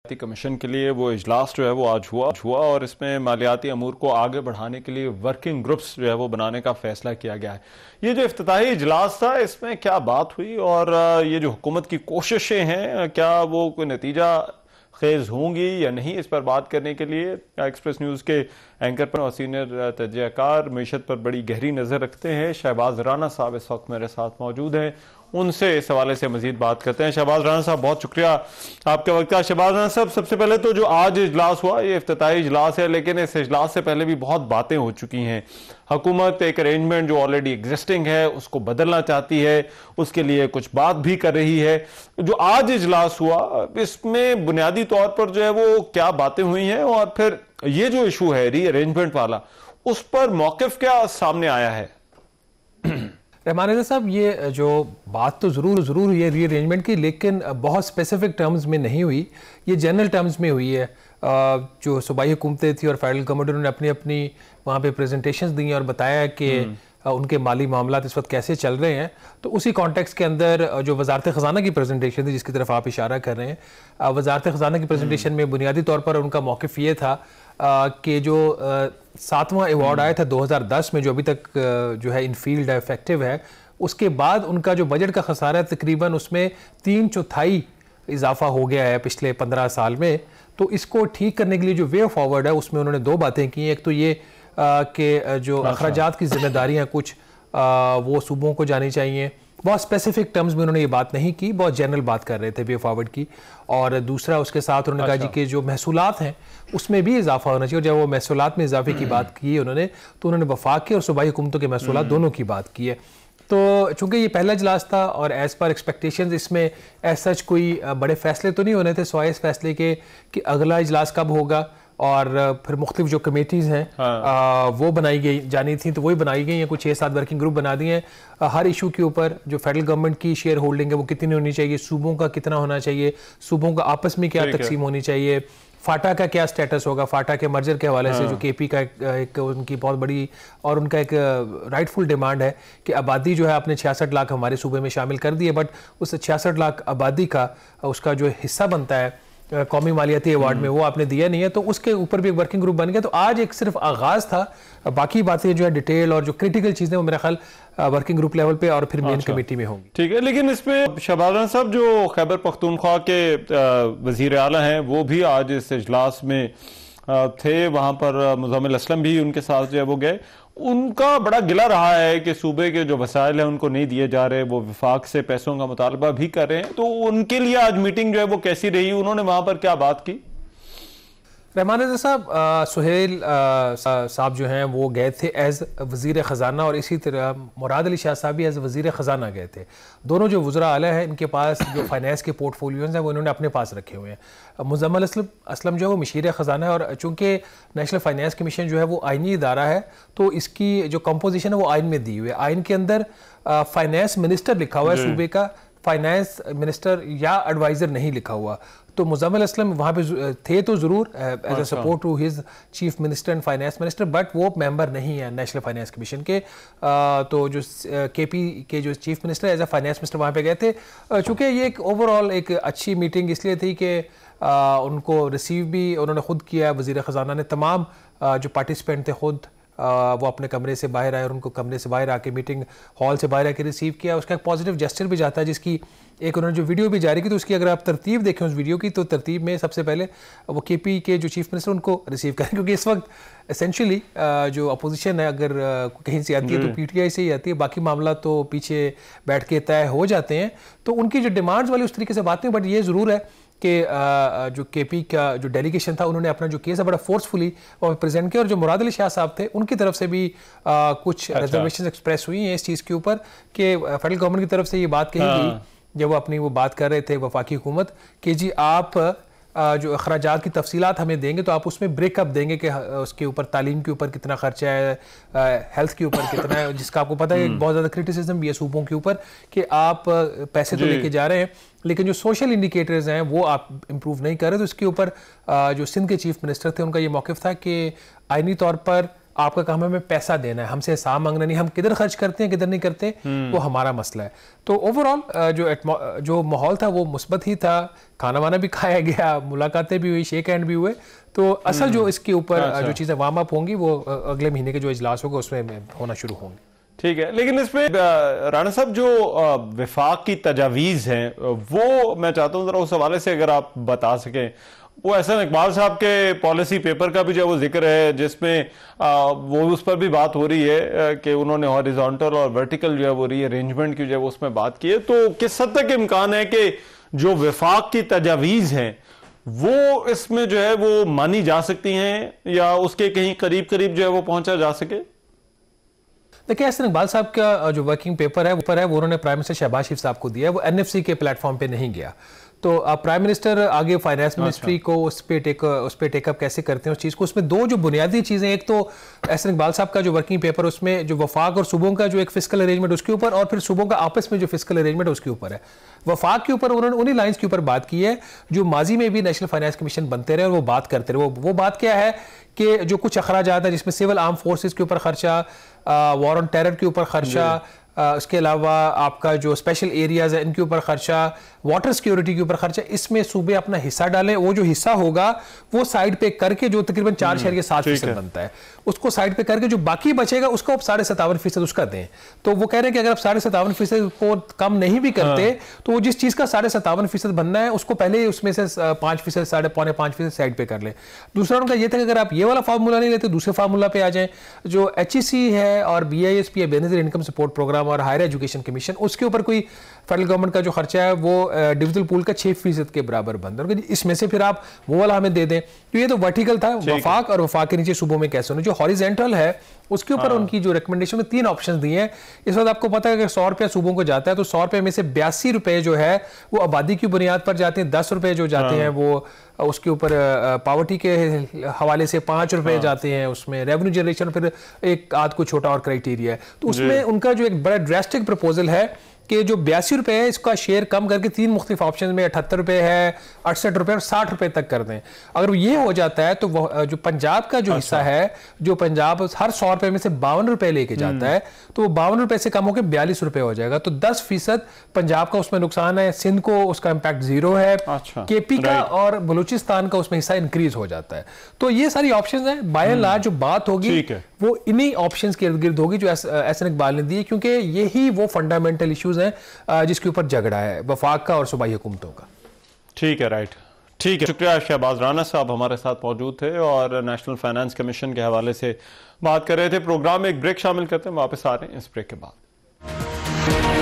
Commission के लिए वो इजलास जो है वो आज हुआ और इसमें मालियाती अमूर को आगे बढ़ाने के लिए वर्किंग ग्रुप्स जो है वो बनाने का फैसला किया गया है। ये जो इफ्तिताही इजलास था इसमें क्या बात हुई और ये जो हुकूमत की कोशिशें हैं क्या वो कोई नतीजा खेज होंगी या नहीं, इस पर बात करने के लिए एक्सप्रेस न्यूज़ के एंकर पर और सीनियर तजज़ियाकार मीशत पर बड़ी गहरी नज़र रखते हैं शहबाज राना साहब इस वक्त मेरे साथ मौजूद हैं। उनसे इस हवाले से मजीद बात करते हैं। शहबाज राना साहब बहुत शुक्रिया आपका वक्त का। शहबाज राना साहब, सबसे पहले तो जो आज इजलास हुआ ये इफ्तिताही इजलास है, लेकिन इस इजलास से पहले भी बहुत बातें हो चुकी हैं। हुकूमत एक अरेंजमेंट जो ऑलरेडी एग्जिस्टिंग है उसको बदलना चाहती है, उसके लिए कुछ बात भी कर रही है। जो आज इजलास हुआ इसमें बुनियादी तौर पर जो है वो क्या बातें हुई हैं और फिर ये जो इशू है रीअरेंजमेंट वाला उस पर मौकिफ क्या सामने आया है? रहमान रज़ा साहब, ये जो बात तो ज़रूर हुई है रीअरेंजमेंट की, लेकिन बहुत स्पेसिफिक टर्म्स में नहीं हुई, ये जनरल टर्म्स में हुई है। जो सूबाई हुकूमतें थी और फेडरल गवर्नमेंट उन्होंने अपनी अपनी वहाँ पे प्रेजेंटेशंस दी और बताया कि उनके माली मामलात इस वक्त कैसे चल रहे हैं। तो उसी कॉन्टेक्स्ट के अंदर जो वजारत ख़जाना की प्रेजेंटेशन थी जिसकी तरफ आप इशारा कर रहे हैं, वजारत ख़जाना की प्रेजेंटेशन में बुनियादी तौर पर उनका मौक़िफ़ ये था कि जो 7वां अवार्ड आया था 2010 में जो अभी तक जो है इनफील्ड इफेक्टिव है, उसके बाद उनका जो बजट का खसारा है तकरीबन उसमें 3/4 इजाफा हो गया है पिछले 15 साल में। तो इसको ठीक करने के लिए जो वे फॉरवर्ड है उसमें उन्होंने दो बातें की। एक तो ये कि जो अखराजात की जिम्मेदारियाँ कुछ वो सूबों को जानी चाहिए। बहुत स्पेसिफिक टर्म्स में उन्होंने ये बात नहीं की, बहुत जनरल बात कर रहे थे वे फॉरवर्ड की। और दूसरा उसके साथ उन्होंने कहा जी कि जो महसूलात हैं उसमें भी इजाफा होना चाहिए। और जब वो महसूलात में इजाफे की बात की है उन्होंने, तो उन्होंने वफाक के और सूबाई हुकूमतों के महसूलात दोनों की बात की है। तो चूंकि ये पहला इजलास था और एज़ पर एक्सपेक्टेशंस इसमें एज सच कोई बड़े फैसले तो नहीं होने थे, सिवाय इस फैसले के कि अगला इजलास कब होगा और फिर मुख्तलिफ जो कमेटीज़ हैं वो बनाई गई जानी थी, तो वही बनाई गई हैं। कुछ 6-7 वर्किंग ग्रुप बना दिए हैं हर इशू के ऊपर। जो फेडरल गवर्नमेंट की शेयर होल्डिंग है वो कितनी होनी चाहिए, सूबों का कितना होना चाहिए, सूबों का आपस में क्या तकसीम होनी चाहिए, फाटा का क्या स्टेटस होगा, फाटा के मर्जर के हवाले से जो केपी का एक उनकी बहुत बड़ी और उनका एक राइटफुल डिमांड है कि आबादी जो है आपने 66 लाख हमारे सूबे में शामिल कर दी है, बट उस 66 लाख आबादी का उसका जो हिस्सा बनता है कौमी मालियाती अवार्ड में वो आपने दिया नहीं है। तो उसके ऊपर भी एक वर्किंग ग्रुप बन गया। तो आज एक सिर्फ आगाज था, बाकी बातें जो है डिटेल और जो क्रिटिकल चीजें वो मेरा ख्याल वर्किंग ग्रुप लेवल पे और फिर मेन कमेटी में होंगी। ठीक है, लेकिन इसमें शहबाज राना साहब जो खैबर पख्तूनख्वा के वजीर आला हैं वो भी आज इस इजलास में थे, वहां पर मुज़म्मिल असलम भी उनके साथ जो है वो गए। उनका बड़ा गिला रहा है कि सूबे के जो वसाइल हैं उनको नहीं दिए जा रहे, वो विफाक से पैसों का मुतालबा भी कर रहे हैं। तो उनके लिए आज मीटिंग जो है वो कैसी रही, उन्होंने वहां पर क्या बात की? रहमान रज़ा साहब, सुहेल साहब जो हैं वो गए थे एज़ वज़ीर ख़जाना और इसी तरह मुराद अली शाह साहब भी एज़ वज़ीर ख़जाना गए थे। दोनों जो वज़रा आला हैं इनके पास जो फाइनेंस के पोर्टफोलियोज़ हैं वो इन्होंने अपने पास रखे हुए हैं। मुज़म्मिल असलम जो है वो मशीर ख़जाना है और चूँकि नेशनल फाइनेंस कमीशन जो है वो आइनी इदारा है तो इसकी जो कंपोजिशन है वो आइन में दी हुई है। आइन के अंदर फाइनेंस मिनिस्टर लिखा हुआ है सूबे का, फाइनेंस मिनिस्टर या एडवाइज़र नहीं लिखा हुआ। तो मुज़म्मिल असलम वहाँ पे थे तो ज़रूर as a support to his chief minister and finance minister, but वो मेंबर नहीं है नेशनल फाइनेंस कमीशन के। तो जो केपी के जो chief minister as a finance minister वहाँ पे गए थे। चूँकि ये एक ओवरऑल एक अच्छी मीटिंग इसलिए थी कि उनको रिसीव भी उन्होंने ख़ुद किया, वज़ीर ख़जाना ने तमाम जो पार्टिसिपेंट थे ख़ुद वो अपने कमरे से बाहर आए और उनको कमरे से बाहर आके मीटिंग हॉल से बाहर आके रिसीव किया। उसका एक पॉजिटिव जेस्चर भी जाता है, जिसकी एक उन्होंने जो वीडियो भी जारी की तो उसकी अगर आप तरतीब देखें उस वीडियो की तो तरतीब में सबसे पहले वो केपी के जो चीफ मिनिस्टर उनको रिसीव करें, क्योंकि इस वक्त एसेंशियली जो अपोजिशन है अगर कहीं से आती है तो पीटीआई से ही आती है, बाकी मामला तो पीछे बैठ के तय हो जाते हैं। तो उनकी जो डिमांड्स वाली उस तरीके से बात नहीं, बट ये ज़रूर है कि जो केपी का जो डेलीगेशन था उन्होंने अपना जो केस है बड़ा फोर्सफुली प्रेजेंट किया। और जो मुराद अली शाह साहब थे उनकी तरफ से भी कुछ रिजर्वेशन एक्सप्रेस हुई हैं इस चीज़ के ऊपर कि फेडरल गवर्नमेंट की तरफ से ये बात कही गई जब वो अपनी वो बात कर रहे थे वफाकी हुकूमत कि जी आप जो अखराजात की तफसीलात हमें देंगे तो आप उसमें ब्रेकअप देंगे कि उसके ऊपर तालीम के ऊपर कितना खर्चा है, हेल्थ के ऊपर कितना है, जिसका आपको पता है बहुत ज़्यादा क्रिटिसिज्म भी है सूबों के ऊपर कि आप पैसे तो लेके जा रहे हैं लेकिन जो सोशल इंडिकेटर्स हैं वो आप इम्प्रूव नहीं कर रहे। तो इसके ऊपर जो सिंध के चीफ मिनिस्टर थे उनका ये मौक़िफ़ था कि आइनी तौर पर आपका काम है हमें पैसा देना है, हमसे हिसाब मांगना नहीं, हम किधर खर्च करते हैं किधर नहीं करते वो हमारा मसला है। तो ओवरऑल जो माहौल था वो मुस्बत ही था, खाना वाना भी खाया गया, मुलाकातें भी हुई, शेक हैंड भी हुए। तो असल जो इसके ऊपर जो चीज़ें वार्म अप होंगी वो अगले महीने के जो इजलास होगा उसमें होना शुरू होंगे। ठीक है, लेकिन इसमें राणा साहब जो विफाक की तजावीज़ हैं वो मैं चाहता हूँ जरा उस हवाले से अगर आप बता सकें। वो एहसन इकबाल साहब के पॉलिसी पेपर का भी जो वो जिक्र है जिसमें वो उस पर भी बात हो रही है कि उन्होंने हॉरिजॉन्टल और वर्टिकल जो है वो रीअरेंजमेंट की जो है वो उसमें बात की है। तो किस हद तक इम्कान है कि जो विफाक की तजावीज़ हैं वो इसमें जो है वो मानी जा सकती हैं या उसके कहीं करीब करीब जो है वो पहुंचा जा सके? देखिए, एहसन इकबाल साहब का जो वर्किंग पेपर है वो उन्होंने प्राइम मिनिस्टर शहबाज शरीफ साहब को दिया है, वो एनएफसी के प्लेटफॉर्म पे नहीं गया। तो प्राइम मिनिस्टर आगे फाइनेंस मिनिस्ट्री को उस पे टेकअप कैसे करते हैं उस चीज़ को। उसमें दो जो बुनियादी चीज़ें, एक तो एहसन इकबाल साहब का जो वर्किंग पेपर उसमें जो वफाक और सूबों का जो एक फिस्कल अरेंजमेंट उसके ऊपर, और फिर सूबों का आपस में जो फिस्कल अरेंजमेंट है उसके ऊपर है। वफाक के ऊपर उन्होंने उन्हीं लाइन्स के ऊपर बात की है जो माजी में भी नेशनल फाइनेंस कमीशन बनते रहे और वो बात करते रहे। वो बात क्या है कि जो कुछ अखराजात है जिसमें सिविल आर्म फोर्सेस के ऊपर खर्चा, वॉर ऑन टेरर के ऊपर खर्चा, उसके अलावा आपका जो स्पेशल एरियाज है इनके ऊपर खर्चा, वाटर सिक्योरिटी के ऊपर खर्चा, इसमें सूबे अपना हिस्सा डालें। वो जो हिस्सा होगा वो साइड पे करके जो तकरीबन 4.7% बनता है उसको साइड पे करके जो बाकी बचेगा उसको आप 57.5% उसका दें। तो वो कह रहे हैं कि अगर आप 57.5% को कम नहीं भी करते तो वो जिस चीज का 57.5% बनना है उसको पहले उसमें से 5%, 5.5% साइड पे कर ले। दूसरा उनका ये था कि अगर आप ये वाला फार्मूला नहीं लेते दूसरे फार्मूला पे आ जाए, जो HEC है और BISP है, बेनिफिट इनकम सपोर्ट प्रोग्राम और हायर एजुकेशन कमीशन, उसके ऊपर कोई फेडरल गवर्नमेंट का जो खर्चा है वो डिविजनल पूल का 6% के बराबर बनता है। इसमें से फिर आप वो वाला हमें दे दें। तो ये तो वर्टिकल था, वफाक और वफाक के नीचे सूबों में कैसे होने। जो हॉरिजेंटल है उसके ऊपर उनकी जो रिकमेंडेशन में 3 ऑप्शन दिए हैं। इस वक्त आपको पता है कि 100 रुपया सूबों को जाता है तो 100 रुपये में से 82 रुपये जो है वो आबादी की बुनियाद पर जाते हैं, 10 रुपये जो जाते हैं वो उसके ऊपर पावर्टी के हवाले से 5 रुपये जाते हैं, उसमें रेवेन्यू जनरेशन फिर एक आध को छोटा और क्राइटेरिया है। तो उसमें उनका जो एक बड़ा ड्रास्टिक प्रपोजल है कि जो 82 रुपये है इसका शेयर कम करके 3 मुख्तलिफ ऑप्शन में 78 रुपये है, 68 रुपये और 60 रुपये तक कर दें। अगर ये हो जाता है तो जो पंजाब का जो हिस्सा है, जो पंजाब हर 100 रुपये में से 52 रुपये लेके जाता है तो वो 52 रुपये से कम होकर 42 रुपये हो जाएगा। तो 10% पंजाब का उसमें नुकसान है, सिंध को उसका इम्पैक्ट 0 है, KP का और बलूचिस्तान का उसमें हिस्सा इंक्रीज हो जाता है। तो ये सारी ऑप्शन है। बाय एंड लार्ज जो बात होगी वो इन्हीं ऑप्शंस के इर्द गिर्द होगी जो एहसन इकबाल ने दी, क्योंकि यही वो फंडामेंटल इश्यूज हैं जिसके ऊपर झगड़ा है वफाक का और सूबाई हुकूमतों का। ठीक है, राइट, ठीक है। शुक्रिया शहबाज राना साहब हमारे साथ मौजूद थे और नेशनल फाइनेंस कमीशन के हवाले से बात कर रहे थे। प्रोग्राम में एक ब्रेक शामिल करते हैं, वापस आ रहे हैं इस ब्रेक के बाद।